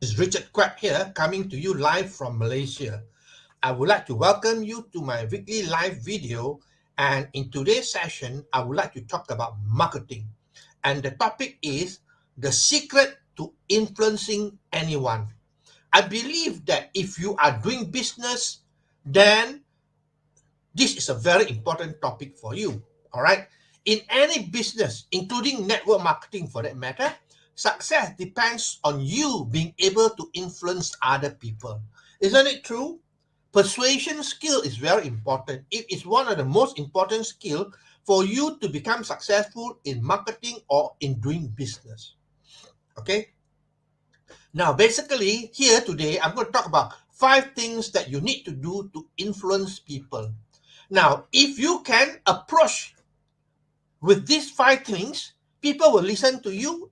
This is Richard Quack here, coming to you live from Malaysia. I would like to welcome you to my weekly live video. And in today's session, I would like to talk about marketing. And the topic is the secret to influencing anyone. I believe that if you are doing business, then this is a very important topic for you. All right. In any business, including network marketing for that matter, success depends on you being able to influence other people. Isn't it true? Persuasion skill is very important. It is one of the most important skill for you to become successful in marketing or in doing business. Okay. Now, basically, here today, I'm going to talk about 5 things that you need to do to influence people. Now, if you can approach with these 5 things, people will listen to you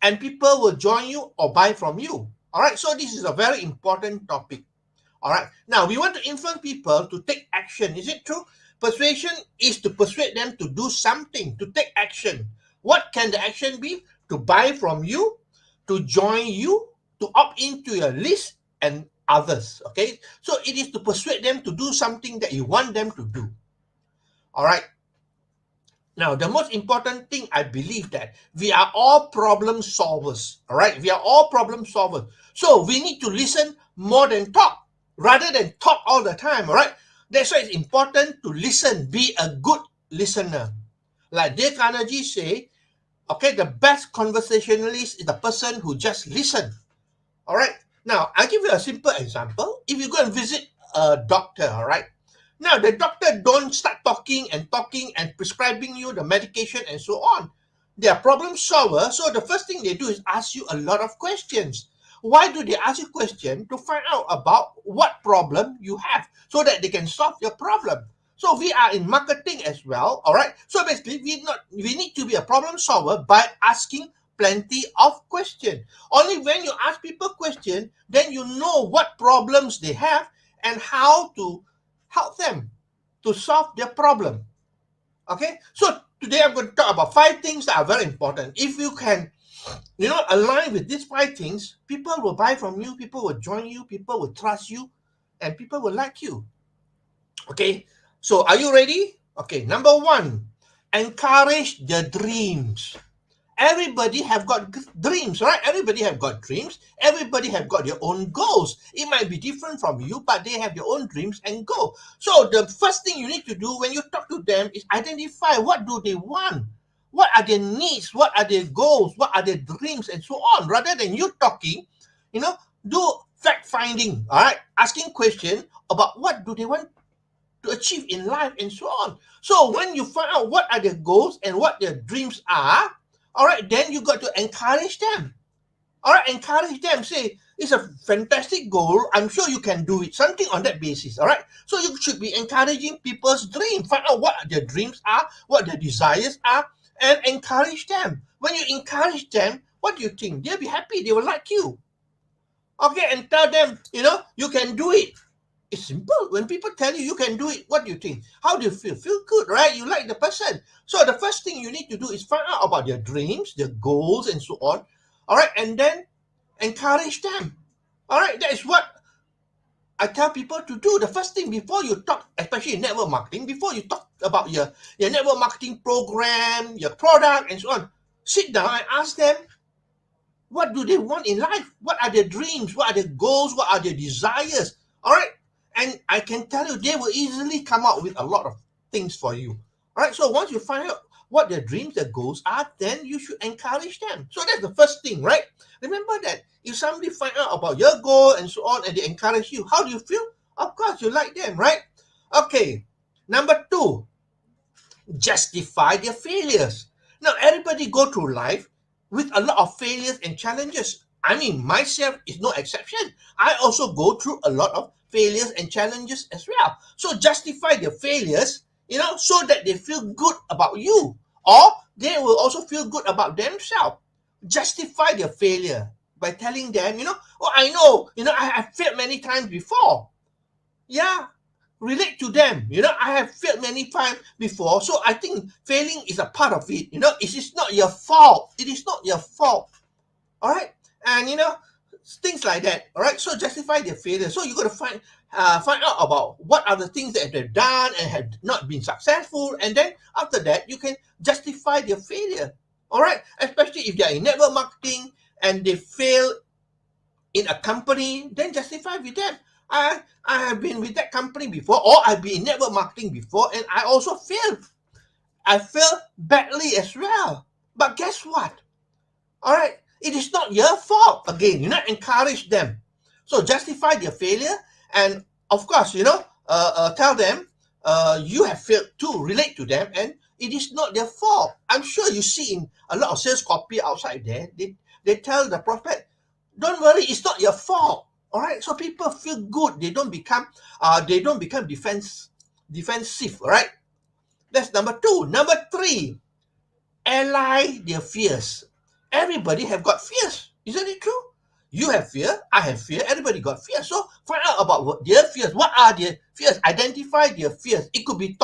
and people will join you or buy from you. All right, so this is a very important topic. All right, now we want to influence people to take action. Is it true? Persuasion is to persuade them to do something, to take action. What can the action be? To buy from you, to join you, to opt into your list, and others. Okay, so it is to persuade them to do something that you want them to do. All right. Now, the most important thing, I believe that we are all problem solvers. All right. We are all problem solvers. So we need to listen more than talk rather than talk all the time. All right. That's why it's important to listen, be a good listener. Like Dale Carnegie say, okay, the best conversationalist is the person who just listens. All right. Now, I'll give you a simple example. If you go and visit a doctor, all right, now the doctor don't start talking and prescribing you the medication and so on. They are problem solvers, so the first thing they do is ask you a lot of questions. Why do they ask you questions? To find out about what problem you have so that they can solve your problem. So we are in marketing as well, all right? So basically, we need to be a problem solver by asking plenty of questions. Only when you ask people questions, then you know what problems they have and how to help them to solve their problem. Okay, so today I'm going to talk about 5 things that are very important. If you can, align with these 5 things, people will buy from you, people will join you, people will trust you, and people will like you. Okay, so are you ready? Okay, number 1, encourage the dreams. Everybody have got dreams, right? Everybody have got dreams. Everybody have got their own goals. It might be different from you, but they have their own dreams and goals. So the first thing you need to do when you talk to them is identify what do they want. What are their needs? What are their goals? What are their dreams and so on? Rather than you talking, do fact finding, all right? Asking questions about what do they want to achieve in life and so on. So when you find out what are their goals and what their dreams are, all right, then you got to encourage them. All right, encourage them. Say, it's a fantastic goal. I'm sure you can do it. Something on that basis. All right. So you should be encouraging people's dreams. Find out what their dreams are, what their desires are, and encourage them. When you encourage them, what do you think? They'll be happy. They will like you. Okay, and tell them, you can do it. It's simple. When people tell you you can do it, what do you think? How do you feel? Feel good, right? You like the person. So the first thing you need to do is find out about their dreams, their goals, and so on. All right, and then encourage them. All right, that is what I tell people to do. The first thing before you talk, especially in network marketing, before you talk about your network marketing program, your product, and so on, sit down and ask them, what do they want in life? What are their dreams? What are their goals? What are their desires? All right. And I can tell you, they will easily come up with a lot of things for you. All right. So once you find out what their dreams, their goals are, then you should encourage them. So that's the first thing, right? Remember that if somebody find out about your goal and so on, and they encourage you, how do you feel? Of course, you like them, right? Okay. Number 2, justify their failures. Now, everybody go through life with a lot of failures and challenges. I mean, myself is no exception. I also go through a lot of failures and challenges as well. So justify their failures, so that they feel good about you, or they will also feel good about themselves. Justify their failure by telling them, oh, I know, I have failed many times before. Yeah, relate to them. I have failed many times before, so I think failing is a part of it. It is not your fault. It is not your fault. All right. And things like that. All right, so justify their failure. So you got to find out about what are the things that they've done and have not been successful, and then after that you can justify their failure. All right, especially if they are in network marketing and they fail in a company, then justify with them. I have been with that company before, or I've been in network marketing before, and I also failed. I failed badly as well. But guess what? All right, it is not your fault. Again, you not encourage them. So justify their failure, and of course, tell them you have failed to relate to them, and it is not their fault. I'm sure you see in a lot of sales copy outside there, they tell the prospect, don't worry, it's not your fault. All right, so people feel good. They don't become defensive. All right, that's number two. Number three, ally their fears. Everybody have got fears, isn't it true? You have fear, I have fear, everybody got fear. So find out about what their fears. What are their fears? Identify their fears. It could be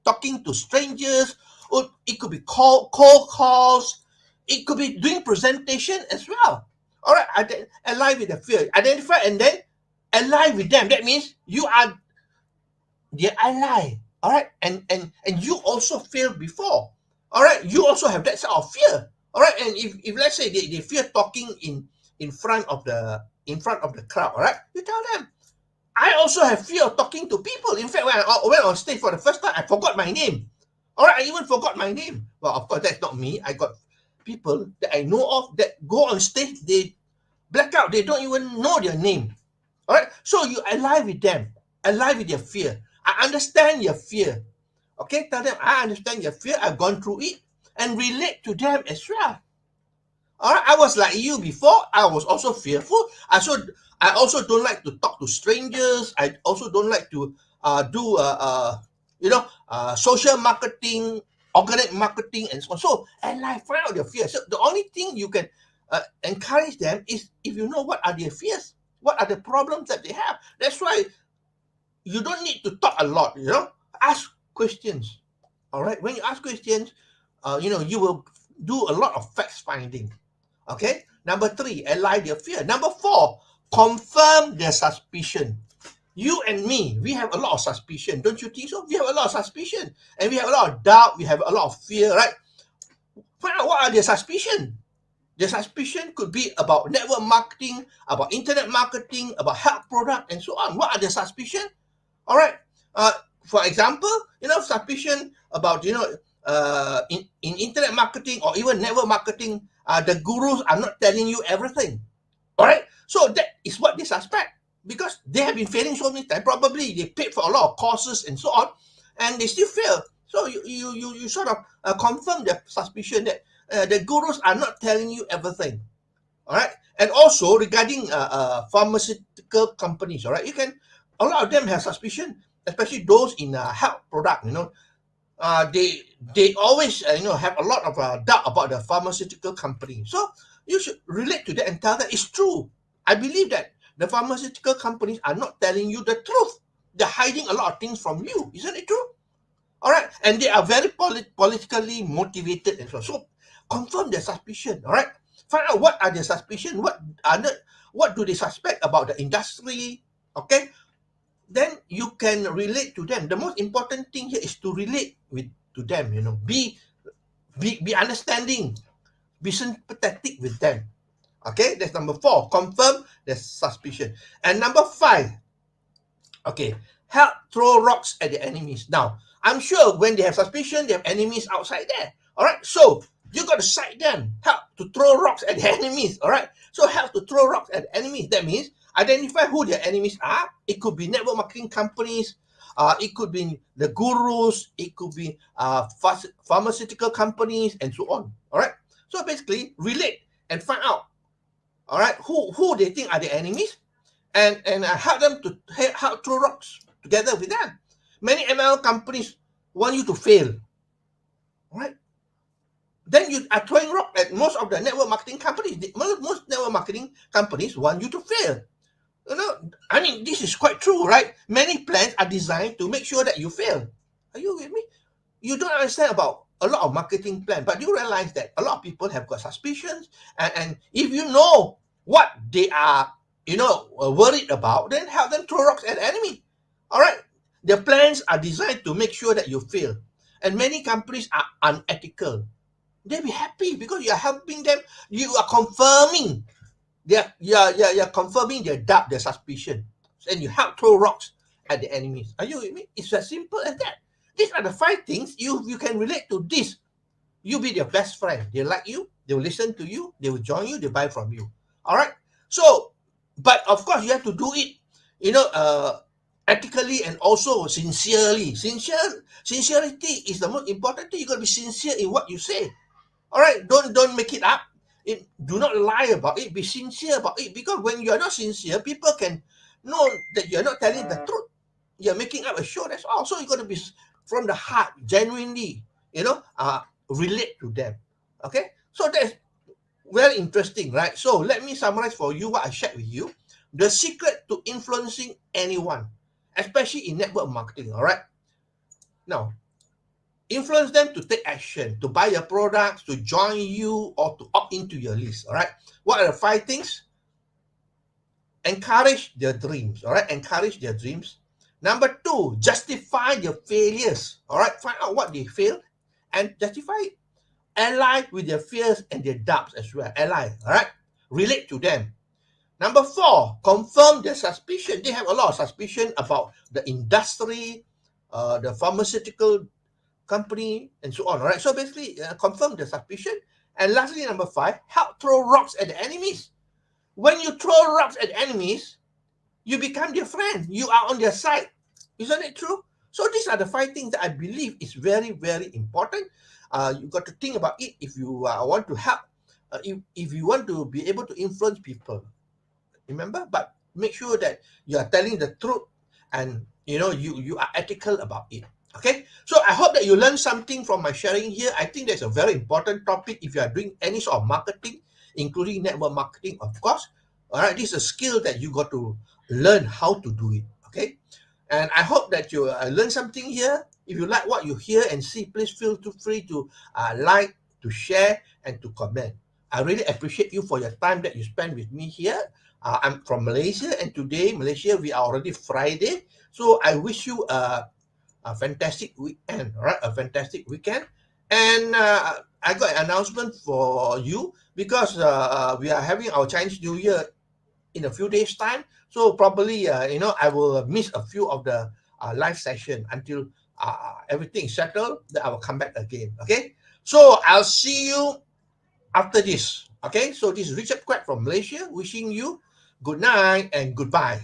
talking to strangers, or it could be cold calls. It could be doing presentation as well. All right, ally with the fear. Identify and then ally with them. That means you are their ally. All right, and you also failed before. All right, you also have that sort of fear. All right, and if let's say they fear talking in front of the crowd. All right, you tell them, I also have fear of talking to people. In fact, when I went on stage for the first time, I forgot my name. All right, I even forgot my name. Well, of course, that's not me. I got people that I know of that go on stage, they black out. They don't even know their name. All right, so you ally with them, ally with their fear. I understand your fear. Okay, tell them, I understand your fear. I've gone through it, and relate to them as well. All right, I was like you before. I was also fearful. I also don't like to talk to strangers. I also don't like to do social marketing, organic marketing, and so on. So, and like find out their fears. So the only thing you can encourage them is if you know what are their fears, what are the problems that they have. That's why you don't need to talk a lot. Ask questions. All right, when you ask questions, you will do a lot of fact finding. Okay, number three, ally their fear. Number four, confirm their suspicion. You and me, we have a lot of suspicion, don't you think so? We have a lot of suspicion, and we have a lot of doubt. We have a lot of fear, right? Find out what are their suspicion. Their suspicion could be about network marketing, about internet marketing, about health product, and so on. What are their suspicion? All right. For example, suspicion about in internet marketing or even network marketing, the gurus are not telling you everything. All right. So that is what they suspect because they have been failing so many times. Probably they paid for a lot of courses and so on, and they still fail. So you sort of confirm the suspicion that the gurus are not telling you everything. All right. And also regarding pharmaceutical companies, all right, a lot of them have suspicion, especially those in health product. They always have a lot of doubt about the pharmaceutical company. So you should relate to that and tell that it's true. I believe that the pharmaceutical companies are not telling you the truth. They're hiding a lot of things from you. Isn't it true? All right, and they are very politically motivated as well. So confirm their suspicion. All right, find out what are their suspicion. What do they suspect about the industry? Okay, then you can relate to them. The most important thing here is to relate to them. Be understanding, be sympathetic with them. Okay, that's number four. Confirm the suspicion. And number five, okay, help throw rocks at the enemies. Now, I'm sure when they have suspicion, they have enemies outside there. All right, so you got to cite them, help to throw rocks at the enemies. All right, so help to throw rocks at the enemies. That means identify who their enemies are. It could be network marketing companies. It could be the gurus. It could be pharmaceutical companies and so on. All right, so basically relate and find out. All right, who they think are the enemies, and help them to help throw rocks together with them. Many ML companies want you to fail. All right, then you are throwing rock at most of the network marketing companies. Most network marketing companies want you to fail. I mean, this is quite true, right? Many plans are designed to make sure that you fail. Are you with me? You don't understand about a lot of marketing plan, but you realize that a lot of people have got suspicions, and if you know what they are, worried about, then help them throw rocks at the enemy. All right. Their plans are designed to make sure that you fail. And many companies are unethical. They'll be happy because you are helping them. You are confirming you're confirming their doubt, their suspicion. And you help throw rocks at the enemies. Are you with me? It's as simple as that. These are the 5 things you can relate to this. You be their best friend. They like you, they will listen to you, they will join you, they buy from you. All right. So, but of course, you have to do it, you know, ethically and also sincerely. Sincerity is the most important thing. You got to be sincere in what you say. All right. Don't make it up. Do not lie about it. Be sincere about it. Because when you are not sincere, people can know that you are not telling the truth. You're making up a show. That's all. So you got to be from the heart, genuinely, relate to them. Okay. So that's very interesting, right? So let me summarize for you what I shared with you. The secret to influencing anyone, especially in network marketing. All right. Now, influence them to take action, to buy your products, to join you, or to opt into your list. All right. What are the 5 things? Encourage their dreams. All right. Encourage their dreams. Number 2, justify their failures. All right. Find out what they failed and justify it. Ally with their fears and their doubts as well. Ally. All right. Relate to them. Number 4, confirm their suspicion. They have a lot of suspicion about the industry, the pharmaceutical company, and so on. All right. So basically, confirm the suspicion. And lastly, number 5, help throw rocks at the enemies. When you throw rocks at enemies, you become their friend. You are on their side. Isn't it true? So these are the 5 things that I believe is very, very important. You got to think about it if you want to help, if you want to be able to influence people. Remember, but make sure that you are telling the truth and you are ethical about it. Okay, so I hope that you learned something from my sharing here. I think that's a very important topic if you are doing any sort of marketing, including network marketing, of course. All right, this is a skill that you got to learn how to do it. Okay, and I hope that you learn something here. If you like what you hear and see, please feel too free to like, to share, and to comment. I really appreciate you for your time that you spend with me here. I'm from Malaysia, and today, Malaysia, we are already Friday. So I wish you a fantastic weekend, all right? A fantastic weekend. And I got an announcement for you because we are having our Chinese New Year in a few days' time. So probably, I will miss a few of the live session until everything is settled. Then I will come back again. Okay. So I'll see you after this. Okay. So this is Richard Quack from Malaysia wishing you good night and goodbye.